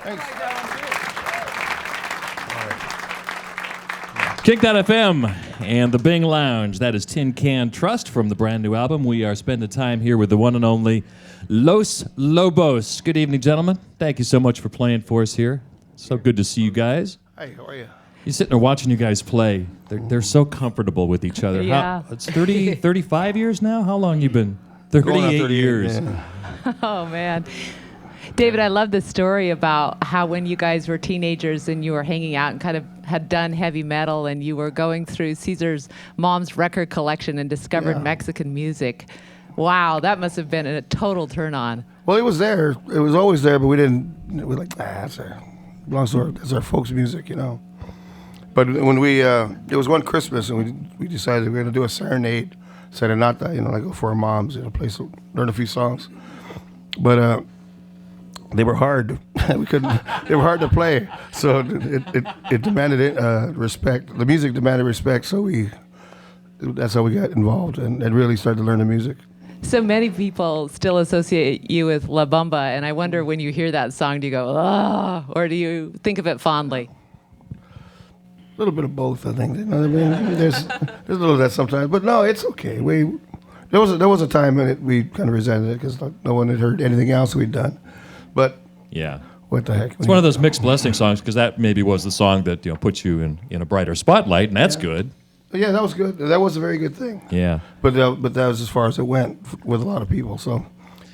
Thanks. KINK.FM and the Bing Lounge. That is Tin Can Trust from the brand new album. We are spending time here with the one and only Los Lobos. Good evening, gentlemen. Thank you so much for playing for us here. So good to see you guys. Hi, how are you? You're sitting there watching you guys play. They're so comfortable with each other. Yeah. It's 30, 35 years now? How long you been? 38 years. Yeah. Oh, man. David, I love the story about how when you guys were teenagers and you were hanging out and kind of had done heavy metal and you were going through Caesar's mom's record collection and discovered Mexican music. Wow, that must have been a total turn on. Well, it was there. It was always there, but we were like, that's our folks music, you know. But when it was one Christmas and we decided we were going to do a serenade, serenata, you know, like for our moms, you know, learn a few songs. But they were hard. We couldn't. They were hard to play, so it demanded respect. The music demanded respect, so that's how we got involved and really started to learn the music. So many people still associate you with La Bamba, and I wonder when you hear that song, do you go, oh, or do you think of it fondly? A little bit of both, I think. You know what I mean? There's a little of that sometimes, but no, it's okay. There was a time when we kind of resented it because no one had heard anything else we'd done. But yeah, what the heck? It's one of those mixed blessing songs because that maybe was the song that puts you in a brighter spotlight, and that's good. Yeah, that was good. That was a very good thing. Yeah, but that was as far as it went with a lot of people. So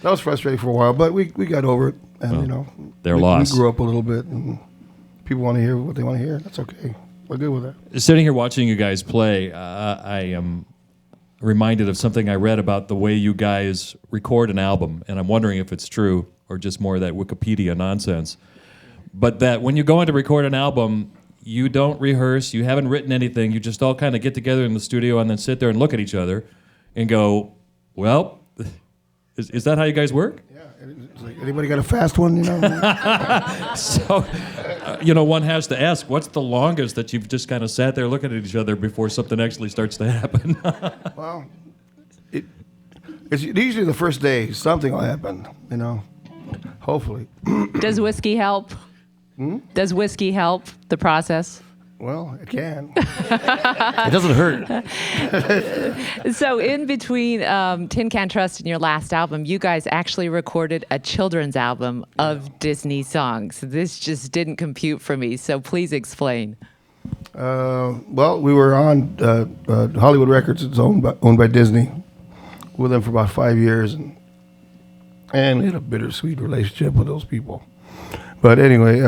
that was frustrating for a while, but we got over it, and their loss. We grew up a little bit, and people want to hear what they want to hear. That's okay. We're good with that. Sitting here watching you guys play, I am reminded of something I read about the way you guys record an album, and I'm wondering if it's true or just more of that Wikipedia nonsense. But that when you go in to record an album, you don't rehearse, you haven't written anything, you just all kind of get together in the studio and then sit there and look at each other and go, well, is that how you guys work? Yeah, it's like, anybody got a fast one, you know? So, one has to ask, what's the longest that you've just kind of sat there looking at each other before something actually starts to happen? Well, it's usually the first day something will happen, you know. Hopefully. Does whiskey help? Does whiskey help the process? Well, it can. It doesn't hurt. So in between Tin Can Trust and your last album, you guys actually recorded a children's album of Disney songs. This just didn't compute for me, so please explain. Well, we were on Hollywood Records. It's owned by Disney. With them for about 5 years, and we had a bittersweet relationship with those people. But anyway,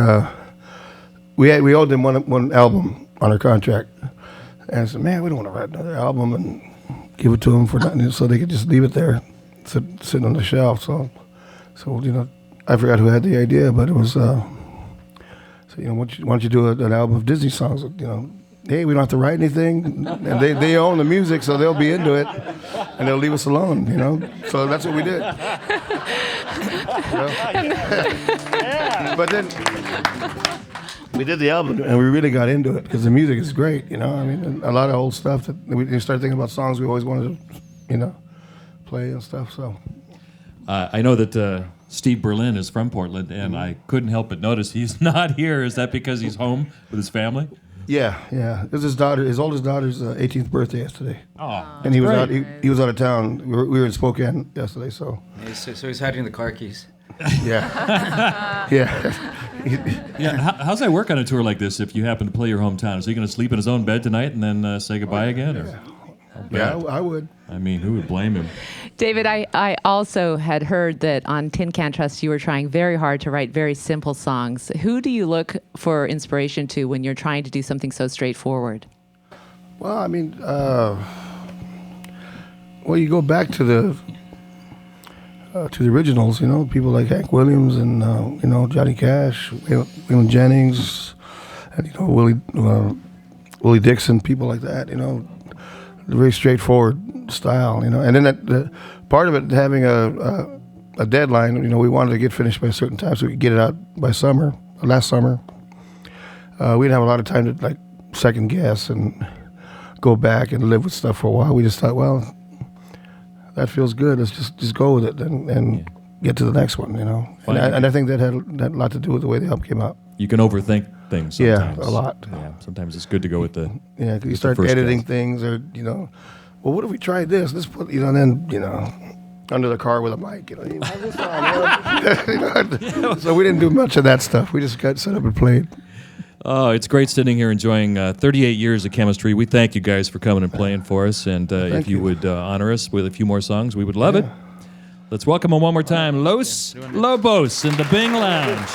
we owed them one album on our contract, and I said, man, we don't want to write another album and give it to them for nothing, so they could just leave it there, sitting on the shelf. So I forgot who had the idea, but it was, why don't you do an album of Disney songs? Hey, we don't have to write anything, and they own the music, so they'll be into it, and they'll leave us alone, So that's what we did. But then we did the album, and we really got into it because the music is great, a lot of old stuff that we started thinking about songs we always wanted to, play and stuff. So I know that Steve Berlin is from Portland, and I couldn't help but notice he's not here. Is that because he's home with his family? Yeah. It was his oldest daughter's 18th birthday yesterday. Oh, and he was out. He was out of town. We were in Spokane yesterday, so. So he's hiding the car keys. Yeah. Yeah. How's that work on a tour like this? If you happen to play your hometown, is he going to sleep in his own bed tonight and then say goodbye again? Yeah, I would. I mean, who would blame him? David, I also had heard that on Tin Can Trust you were trying very hard to write very simple songs. Who do you look for inspiration to when you're trying to do something so straightforward? Well, I mean, you go back to the originals, people like Hank Williams and Johnny Cash, Waylon Jennings, and Willie Dixon, people like that, very straightforward style, and then the part of it having a deadline, we wanted to get finished by a certain time so we could get it out by last summer. We didn't have a lot of time to second guess and go back and live with stuff for a while. We just thought, well, that feels good. Let's just go with it, and get to the next one, you know. Fine. And I think that had a lot to do with the way the album came out. You can overthink things Yeah, sometimes. a lot. Yeah, sometimes it's good to go with the. Yeah, because you with the start first editing guess. things, or you know, well, what if we tried this? Let's put, you know, and then you know, under the car with a mic, you know, you have this on, you know? So we didn't do much of that stuff. We just got set up and played. Oh, it's great sitting here enjoying 38 years of chemistry. We thank you guys for coming and playing for us, and if Thank you you. would honor us with a few more songs, we would love it. Let's welcome them one more time, Los Lobos in the Bing Lounge.